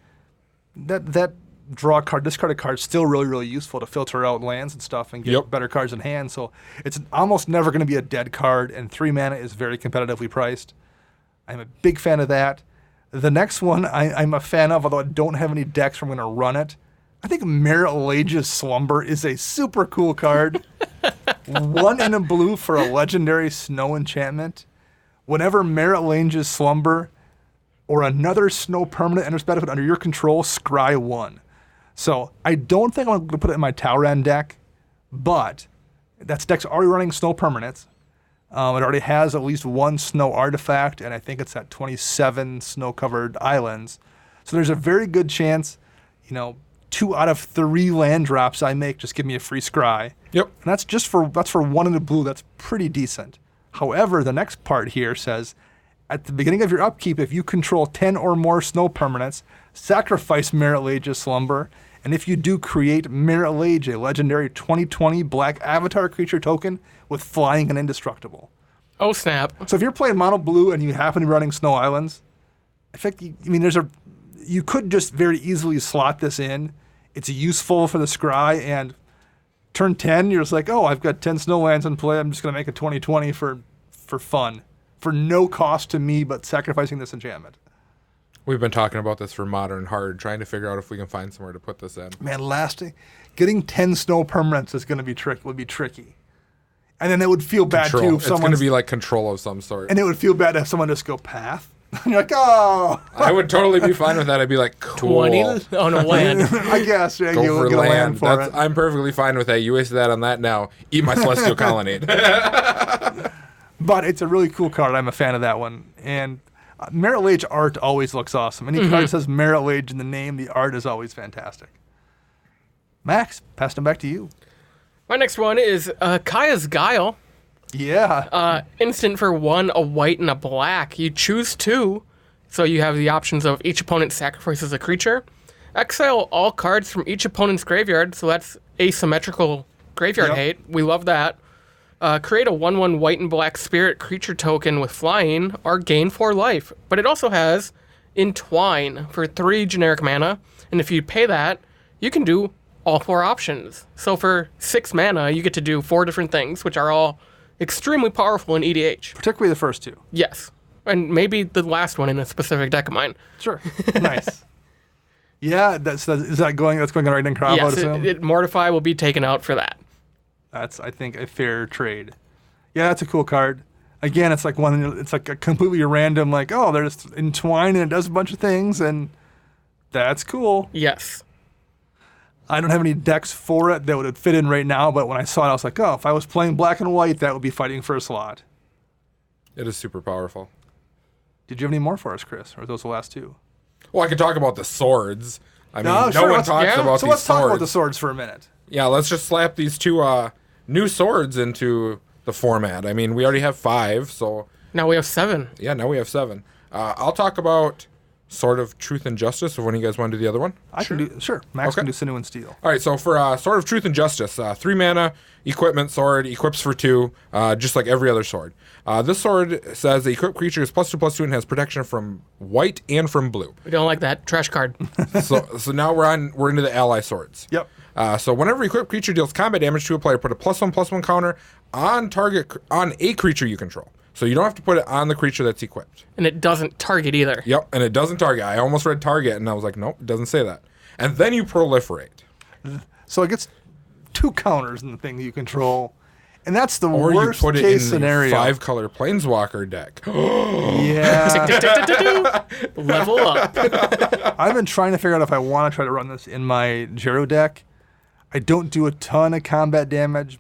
that draw card, discarded card is still really, really useful to filter out lands and stuff and get better cards in hand. So it's almost never going to be a dead card, and 3 mana is very competitively priced. I'm a big fan of that. The next one I'm a fan of, although I don't have any decks where I'm going to run it. I think Merit Lage's Slumber is a super cool card. 1 and a blue for a legendary snow enchantment. Whenever Merit Lage's Slumber or another snow permanent enters battlefield under your control, scry 1. So I don't think I'm going to put it in my Talran deck, but that deck's already running snow permanents. It already has at least 1 snow artifact, and I think it's at 27 snow-covered islands. So there's a very good chance, 2 out of 3 land drops I make just give me a free scry. Yep. And that's for 1 in the blue. That's pretty decent. However, the next part here says, at the beginning of your upkeep, if you control 10 or more snow permanents, sacrifice Merit Lage's Slumber, and if you do, create Merit Lage, a legendary 2020 black avatar creature token with flying and indestructible. Oh, snap. So if you're playing mono blue and you happen to be running Snow Islands, I think, you could just very easily slot this in. It's useful for the scry, and turn 10, you're just like, oh, I've got 10 Snowlands in play, I'm just going to make a 2020 for fun. For no cost to me, but sacrificing this enchantment. We've been talking about this for Modern Hard, trying to figure out if we can find somewhere to put this in. Man, getting 10 snow permanents is going to be tricky. And then it would feel bad too if it's going to be like control of some sort. And it would feel bad if someone just go path. And you're like, oh. I would totally be fine with that. I'd be like, cool. 20 on a land. I guess. Yeah, Go you'll for get a land land. for it. I'm perfectly fine with that. You wasted that on that now. Eat my Celestial Colonnade. But it's a really cool card. I'm a fan of that one. And Merit Lage art always looks awesome. Any card that says Merit Lage in the name, the art is always fantastic. Max, passing it back to you. My next one is Kaya's Guile. Yeah. Instant for 1, a white, and a black. You choose 2, so you have the options of each opponent sacrifices a creature. Exile all cards from each opponent's graveyard, so that's asymmetrical graveyard hate. We love that. Create a 1/1 white and black spirit creature token with flying, or gain 4 life. But it also has Entwine for 3 generic mana, and if you pay that, you can do all 4 options. So for 6 mana, you get to do 4 different things, which are all extremely powerful in EDH. Particularly the first 2. Yes. And maybe the last one in a specific deck of mine. Sure. Nice. Yeah, that's going on right in Cravo, Yes, I assume? Mortify will be taken out for that. That's, I think, a fair trade. Yeah, that's a cool card. Again, it's like it's like a completely random, like, oh, there's Entwine and it does a bunch of things, and that's cool. Yes. I don't have any decks for it that would fit in right now, but when I saw it, I was like, oh, if I was playing black and white, that would be fighting for a slot. It is super powerful. Did you have any more for us, Chris? Or are those the last 2? Well, I could talk about the swords. I mean, no sure, one talks about so these let's talk swords. about the swords for a minute. Yeah, let's just slap these 2 new swords into the format. I mean, we already have 5, so... Now we have 7. Yeah, now we have 7. I'll talk about Sword of Truth and Justice, or when you guys want to do the other one. Sure. Max can do Sinew and Steel. All right, so for Sword of Truth and Justice, 3 mana, equipment sword, equips for 2, just like every other sword. This sword says the equipped creature is +2/+2 and has protection from white and from blue. We don't like that. Trash card. So now we're into the ally swords. Yep. So whenever equipped creature deals combat damage to a player, put a +1/+1 counter on a creature you control. So you don't have to put it on the creature that's equipped. And it doesn't target either. Yep, and it doesn't target. I almost read target, and I was like, nope, it doesn't say that. And then you proliferate. So it gets 2 counters in the thing that you control. And that's the Or worst you put it case in scenario. the 5-color Planeswalker deck. Yeah. Level up. I've been trying to figure out if I want to try to run this in my Jero deck. I don't do a ton of combat damage,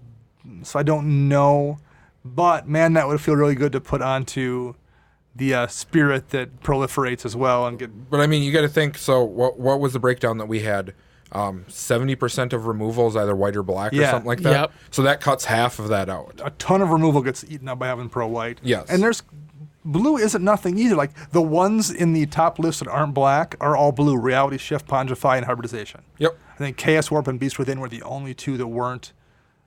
so I don't know. But, man, that would feel really good to put onto spirit that proliferates as well and get. But I mean, you got to think. So what was the breakdown that we had? 70% of removal is either white or black or something like that. Yep. So that cuts half of that out. A ton of removal gets eaten up by having pro white. Yes. And there's blue isn't nothing either. Like the ones in the top list that aren't black are all blue. Reality Shift, Pongify, and Hybridization. Yep. I think Chaos Warp and Beast Within were the only two that weren't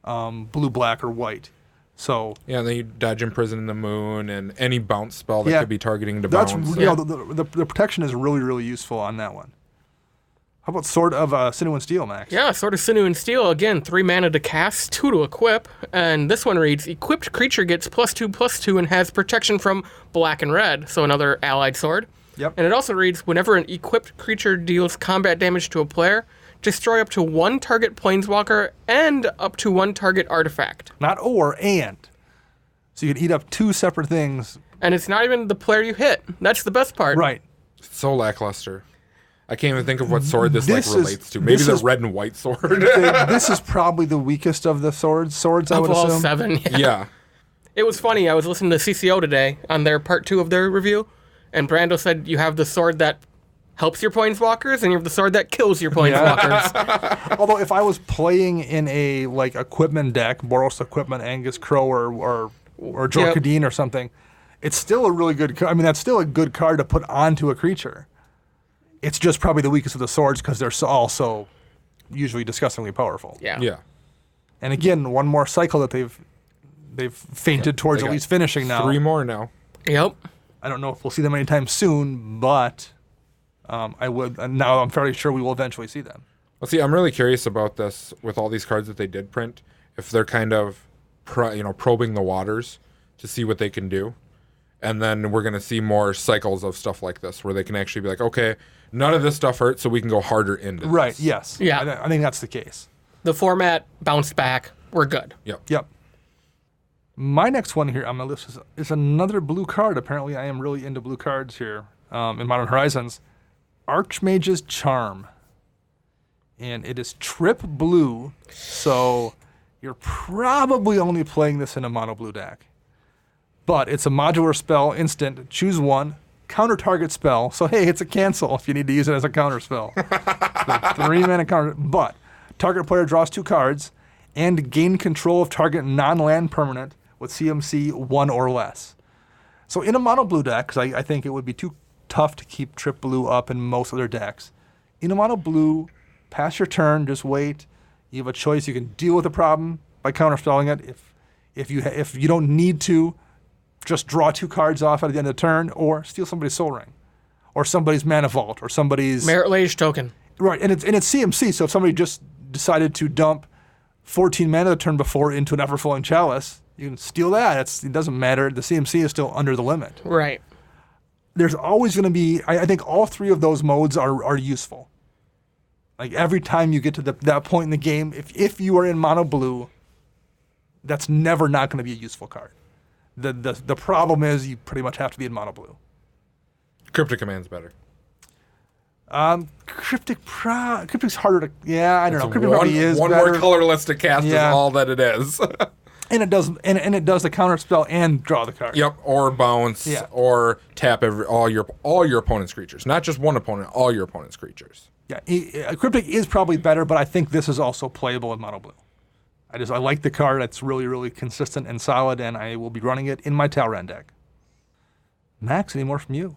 blue, black, or white. So yeah, and then you dodge Imprison in the Moon and any bounce spell that could be targeting to that's bounce. the protection is really, really useful on that one. How about Sword of Sinew and Steel, Max? Yeah, Sword of Sinew and Steel, again, 3 mana to cast, 2 to equip, and this one reads, equipped creature gets +2/+2 and has protection from black and red, so another allied sword. Yep. And it also reads, whenever an equipped creature deals combat damage to a player, destroy up to 1 target planeswalker and up to 1 target artifact. Not or, and. So you can eat up 2 separate things. And it's not even the player you hit. That's the best part. Right. So lackluster. I can't even think of what sword this relates to. this Maybe the is- red and white sword. This is probably the weakest of the swords I would Of all assume. 7, yeah. Yeah. It was funny. I was listening to CCO today on their part 2 of their review, and Brando said you have the sword that helps your planeswalkers, and you have the sword that kills your planeswalkers. Although if I was playing in a like equipment deck, Boros Equipment, Angus Crow, or Jorkadine or something, it's still a really good. I mean, that's still a good card to put onto a creature. It's just probably the weakest of the swords because they're all so usually disgustingly powerful. Yeah. Yeah. And again, one more cycle that they've fainted towards They at got least finishing now. 3 more now. Yep. I don't know if we'll see them anytime soon, but I would. Now I'm fairly sure we will eventually see them. Well, see, I'm really curious about this with all these cards that they did print. If they're kind of, probing the waters to see what they can do, and then we're going to see more cycles of stuff like this where they can actually be like, okay, none of this stuff hurts, so we can go harder into Right. this. Yes. Yeah. I think that's the case. The format bounced back. We're good. Yep. Yep. My next one here on my list is another blue card. Apparently, I am really into blue cards here in Modern Horizons. Archmage's Charm. And it is trip blue, so you're probably only playing this in a mono blue deck. But it's a modular spell, instant, choose one, counter target spell. So hey, it's a cancel if you need to use it as a counter spell. So 3 mana counter, but target player draws 2 cards and gain control of target non-land permanent with CMC 1 or less. So in a mono blue deck, because I think it would be too tough to keep trip blue up in most other decks. In a mono blue, pass your turn, just wait. You have a choice. You can deal with the problem by counterspelling it. If you don't need to, just draw 2 cards off at the end of the turn, or steal somebody's Soul Ring, or somebody's Mana Vault, or somebody's Merit Lage token. right. And it's CMC. So if somebody just decided to dump 14 mana the turn before into an Everflowing Chalice, you can steal that. It doesn't matter. The CMC is still under the limit. Right. There's always going to be. I think all 3 of those modes are useful. Like every time you get to that point in the game, if you are in mono blue, that's never not going to be a useful card. The problem is you pretty much have to be in mono blue. Cryptic Command's better. Cryptic's harder to. Yeah, I don't know. Cryptic probably is one better. more colorless to cast Yeah. is all that it is. And it does the counter spell and draw the card. Yep, or bounce, Yeah. or tap all your opponent's creatures. Not just one opponent, all your opponent's creatures. Yeah, Cryptic is probably better, but I think this is also playable in mono blue. I like the card. It's really, really consistent and solid, and I will be running it in my Talran deck. Max, any more from you?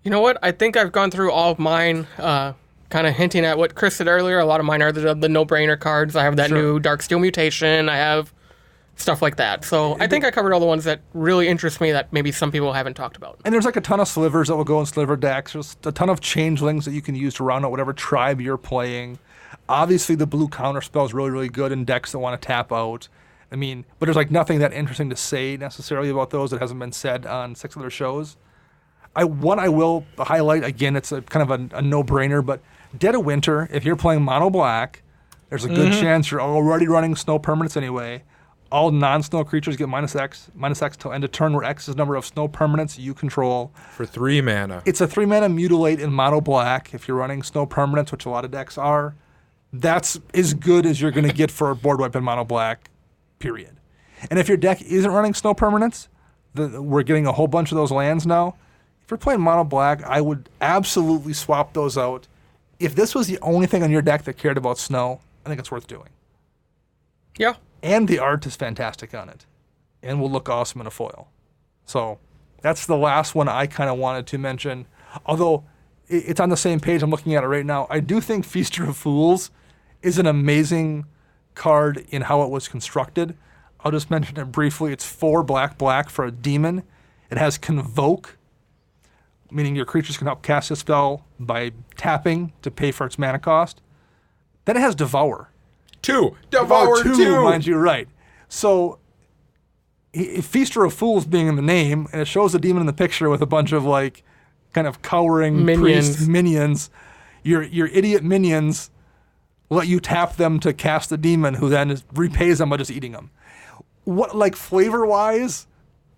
You know what? I think I've gone through all of mine, kind of hinting at what Chris said earlier. A lot of mine are the no-brainer cards. I have that new Darksteel Mutation. I have stuff like that. So I think I covered all the ones that really interest me that maybe some people haven't talked about. And there's like a ton of slivers that will go in sliver decks. There's a ton of changelings that you can use to round out whatever tribe you're playing. Obviously, the blue counter spell is really, really good in decks that want to tap out. I mean, but there's like nothing that interesting to say necessarily about those that hasn't been said on 6 other shows. One I will highlight, again, it's a kind of a no-brainer, but Dead of Winter, if you're playing mono black, there's a good chance you're already running snow permanents anyway. All non-snow creatures get -X till end of turn, where X is the number of snow permanents you control. For 3 mana. It's a 3 mana Mutilate in mono black. If you're running snow permanents, which a lot of decks are, that's as good as you're going to get for a board wipe in mono black, period. And if your deck isn't running snow permanents, we're getting a whole bunch of those lands now. If you're playing mono black, I would absolutely swap those out. If this was the only thing on your deck that cared about snow, I think it's worth doing. Yeah. And the art is fantastic on it, and will look awesome in a foil. So that's the last one I kind of wanted to mention. Although it's on the same page, I'm looking at it right now. I do think Feaster of Fools is an amazing card in how it was constructed. I'll just mention it briefly. It's 4 black for a demon. It has Convoke, meaning your creatures can help cast a spell by tapping to pay for its mana cost. Then it has Devour. 2. Devour 2. Mind you, right. So, Feaster of Fools being in the name, and it shows the demon in the picture with a bunch of, like, kind of cowering priest minions. Your idiot minions let you tap them to cast the demon, who then repays them by just eating them. What, like, flavor-wise,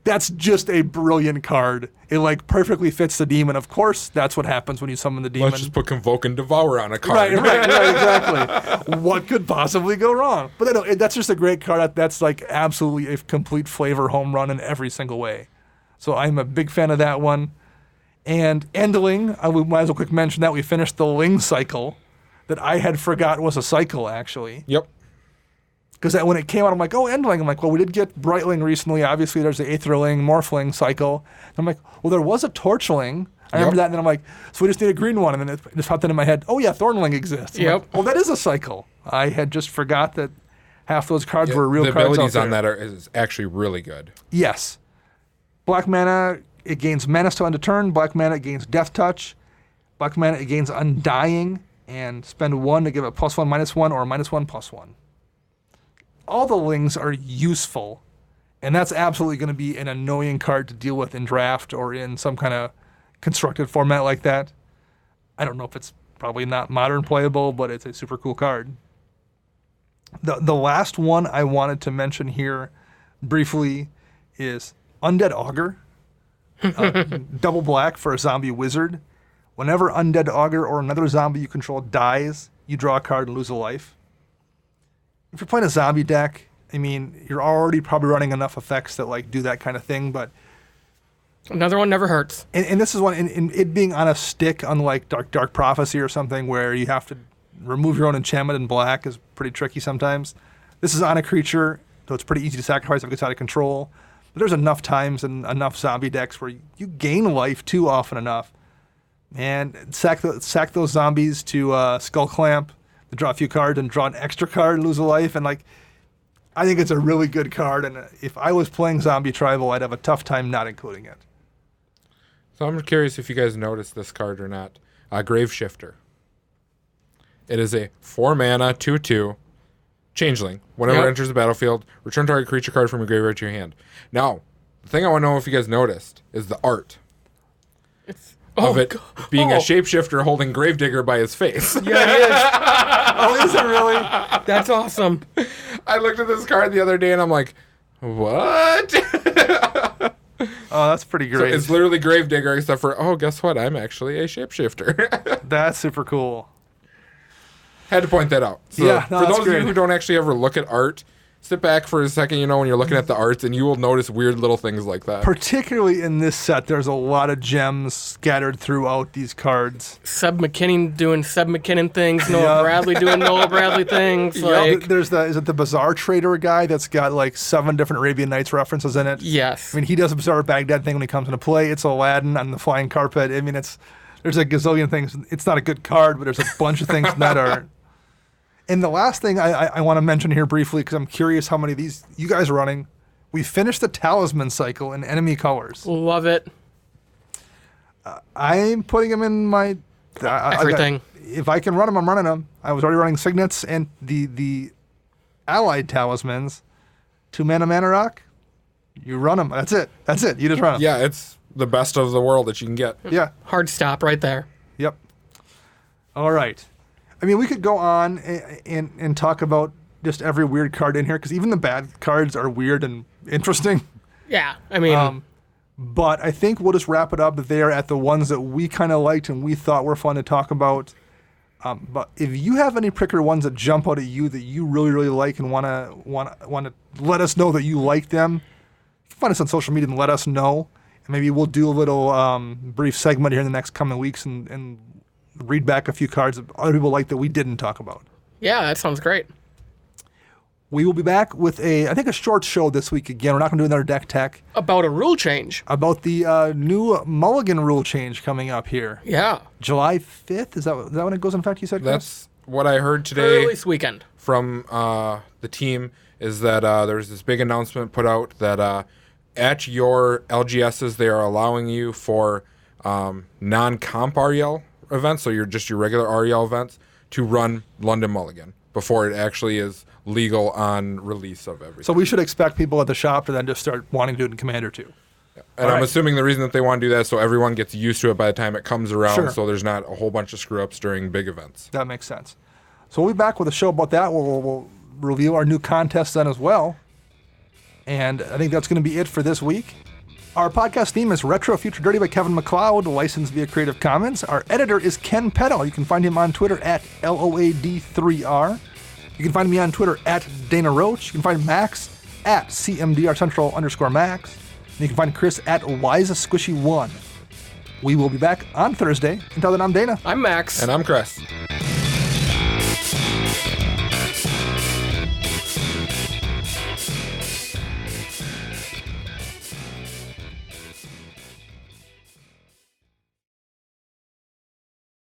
that's just a brilliant card. It, like, perfectly fits the demon. Of course, that's what happens when you summon the demon. Let's just put Convoke and Devour on a card. Right, exactly. What could possibly go wrong? But that's just a great card. That's, like, absolutely a complete flavor home run in every single way. So I'm a big fan of that one. And Endling, we might as well quick mention that we finished the Ling cycle that I had forgot was a cycle, actually. Yep. Because when it came out, I'm like, oh, Endling. I'm like, well, we did get Brightling recently. Obviously, there's the Aetherling, Morphling cycle. And I'm like, well, there was a Torchling. I remember that, and then I'm like, so we just need a green one. And then it just popped into my head, oh, yeah, Thornling exists. I'm like, well, that is a cycle. I had just forgot that half those cards were real cards. The abilities on that is actually really good. Yes. Black mana, it gains Mana Stone end of turn. Black mana, it gains Death Touch. Black mana, it gains Undying. And spend 1 to give it +1/-1 or -1/+1. All the Lings are useful, and that's absolutely going to be an annoying card to deal with in draft or in some kind of constructed format like that. I don't know if it's probably not modern playable, but it's a super cool card. The last one I wanted to mention here briefly is Undead Augur. Double black for a zombie wizard. Whenever Undead Augur or another zombie you control dies, you draw a card and lose a life. If you're playing a zombie deck, I mean, you're already probably running enough effects that, like, do that kind of thing, but... Another one never hurts. And this is one, in it being on a stick, unlike Dark Prophecy or something, where you have to remove your own enchantment in black is pretty tricky sometimes. This is on a creature, so it's pretty easy to sacrifice if it gets out of control. But there's enough times and enough zombie decks where you gain life too often enough. And sack those zombies to Skull Clamp, to draw a few cards and draw an extra card and lose a life. And, like, I think it's a really good card. And if I was playing Zombie Tribal, I'd have a tough time not including it. So I'm curious if you guys noticed this card or not. Grave Shifter. It is a 4-mana, 2/2 changeling. Whenever it enters the battlefield, return target creature card from your graveyard to your hand. Now, the thing I want to know if you guys noticed is the art. Of it being a shapeshifter holding Gravedigger by his face. Yeah, he is. Oh, is it really? That's awesome. I looked at this card the other day and I'm like, what? Oh, that's pretty great. So it's literally Gravedigger, except for, oh, guess what? I'm actually a shapeshifter. That's super cool. Had to point that out. So yeah, for those of you who don't actually ever look at art, sit back for a second, when you're looking at the arts, and you will notice weird little things like that. Particularly in this set, there's a lot of gems scattered throughout these cards. Seb McKinnon doing Seb McKinnon things, Noah Bradley doing Noah Bradley things. Like, there's is it the Bazaar Trader guy that's got like 7 different Arabian Nights references in it? Yes. I mean, he does a Bazaar Baghdad thing when he comes into play. It's Aladdin on the flying carpet. I mean, there's a gazillion things. It's not a good card, but there's a bunch of things in that art. And the last thing I want to mention here briefly, because I'm curious how many of these you guys are running. We finished the Talisman cycle in enemy colors. Love it. I'm putting them in my... Everything. If I can run them, I'm running them. I was already running Signets and the allied Talismans. 2-mana Mana Rock. You run them. That's it. You just run them. Yeah, it's the best of the world that you can get. Yeah. Hard stop right there. Yep. All right. I mean, we could go on and talk about just every weird card in here, because even the bad cards are weird and interesting. Yeah, I mean... but I think we'll just wrap it up there at the ones that we kind of liked and we thought were fun to talk about. But if you have any particular ones that jump out at you that you really, really like and want to let us know that you like them, find us on social media and let us know. And maybe we'll do a little brief segment here in the next coming weeks and read back a few cards that other people like that we didn't talk about. Yeah, that sounds great. We will be back with I think a short show this week again. We're not going to do another deck tech. About a rule change. About the new Mulligan rule change coming up here. Yeah. July 5th? Is that when it goes in effect, you said, Chris? That's what I heard today. Earliest weekend. From the team is that there's this big announcement put out that at your LGSs, they are allowing you for non-comp REL events, so your regular REL events, to run London Mulligan before it actually is legal on release of everything. So we should expect people at the shop to then just start wanting to do it in Commander 2. And I'm assuming the reason that they want to do that is so everyone gets used to it by the time it comes around, Sure. so there's not a whole bunch of screw-ups during big events. That makes sense. So we'll be back with a show about that. We'll review our new contest then as well. And I think that's going to be it for this week. Our podcast theme is Retro Future Dirty by Kevin MacLeod, licensed via Creative Commons. Our editor is Ken Peddle. You can find him on Twitter at LOAD3R. You can find me on Twitter at Dana Roach. You can find Max at CMDRCentral_Max. And you can find Chris at WiseSquishy1. We will be back on Thursday. Until then, I'm Dana. I'm Max. And I'm Chris.